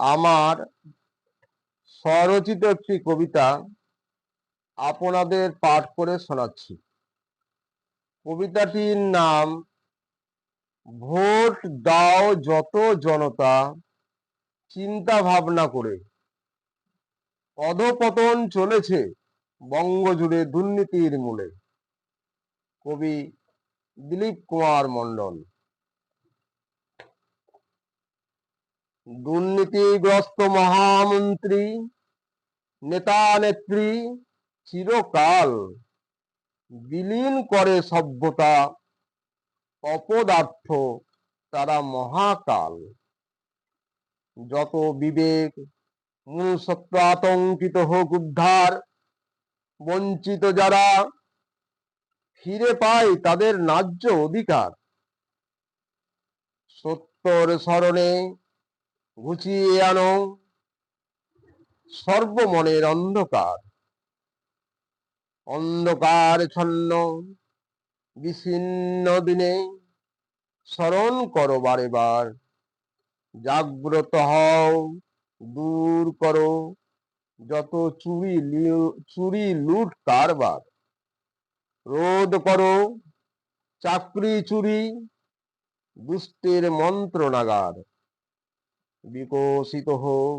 আমার স্বরচিত একটি কবিতা আপনাদের পাঠ করে শোনাচ্ছি। কবিতাটির নাম ভোট দাও যত জনতা চিন্তা ভাবনা করে, অধঃপতন চলেছে বঙ্গজুড়ে দুর্নীতির মূলে। কবি দিলীপ কুমার মণ্ডল। দুর্নীতিগ্রস্ত মহামন্ত্রী নেতা নেত্রী চিরকাল বিলীন করে সভ্যতা, অপদার্থ তারা মহাকাল। যত বিবেক মনুষ্যত্ব আতঙ্কিত হোক উদ্ধার, বঞ্চিত যারা ফিরে পায় তাদের ন্যায্য অধিকার। সত্যর স্মরণে ঘুচিয়ে আনো সর্বমনের অন্ধকার। অন্ধকার ছন্ন বিচ্ছিন্ন দিনে স্মরণ করো বারে বার। জাগ্রত হও, দূর করো যত চুরি লুট কারবার। রোধ করো চাকরি চুরি, দুষ্টের মন্ত্রণাগার। বিকশিত হোক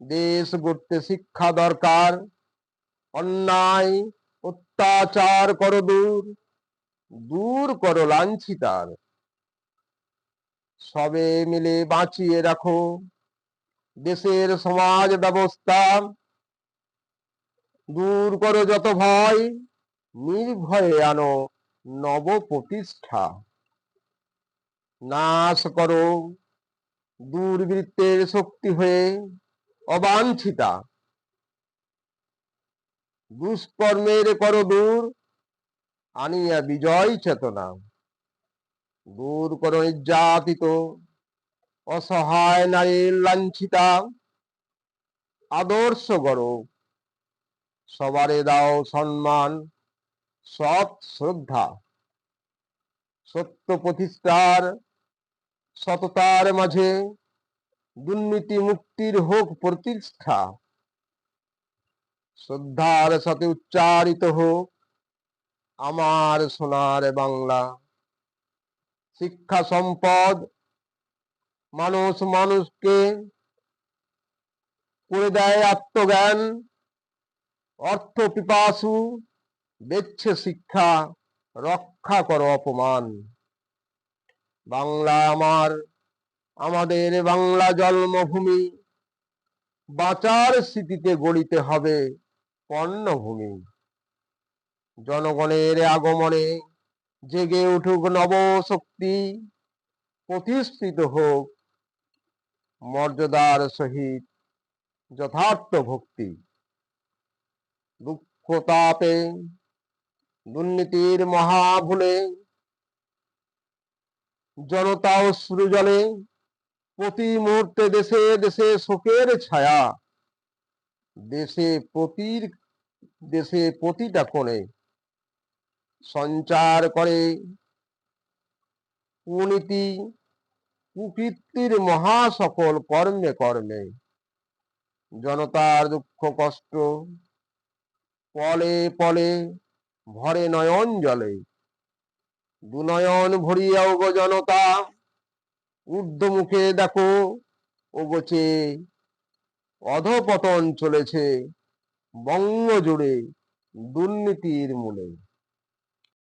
দেশ গড়তে শিক্ষা দরকার। অন্যায় অত্যাচার করো দূর, দূর করো লাঞ্ছিতার। সবে মিলে বাঁচিয়ে রাখো দেশের সমাজ ব্যবস্থা। দূর করো যত ভয়, নির্ভয়ে আনো নব প্রতিষ্ঠা। নাশ করো দুর্বৃত্তের শক্তি হয়ে অবাঞ্ছিতা। দুষ্কর্মের করো দূর, আনিয়া বিজয় চেতনা। দূর করো নির্যাতিত অসহায় নারীর লাঞ্ছিতা। আদর্শ গড়ো সবারে দাও সম্মান, সৎ শ্রদ্ধা। সত্য প্রতিষ্ঠার সততার মাঝে দুর্নীতি মুক্তির হোক প্রতিষ্ঠা। শ্রদ্ধার সাথে উচ্চারিত হোক আমার সোনার বাংলা। শিক্ষা সম্পদ মানুষ মানুষকে করে দেয় আত্মজ্ঞান। অর্থ পিপাসু দেখছে শিক্ষা, রক্ষা করো অপমান। বাংলা আমার, আমাদের বাংলা জন্মভূমি। বাঁচার স্মৃতিতে গড়িতে হবে পণ্যভূমি। জনগণের আগমনে জেগে উঠুক নবশক্তি। প্রতিষ্ঠিত হোক মর্যাদার সহিত যথার্থ ভক্তি। দুঃখ তাপে দুর্নীতির মহাভুলে জনতা অশ্রু জলে। প্রতি মুহূর্তে দেশে দেশে শোকের ছায়া। দেশে প্রতিটা কোণে সঞ্চার করে কুনীতি কুকীর্তির মহা সকল কর্মে কর্মে। জনতার দুঃখ কষ্ট পলে পলে ভরে নয়ন জলে। দুনয়ন ভরিয়া ওগো জনতা, ঊর্ধ্বমুখে দেখো ওগো চেয়ে। অধঃপতন চলেছে বঙ্গ জুড়ে দুর্নীতির মূলে।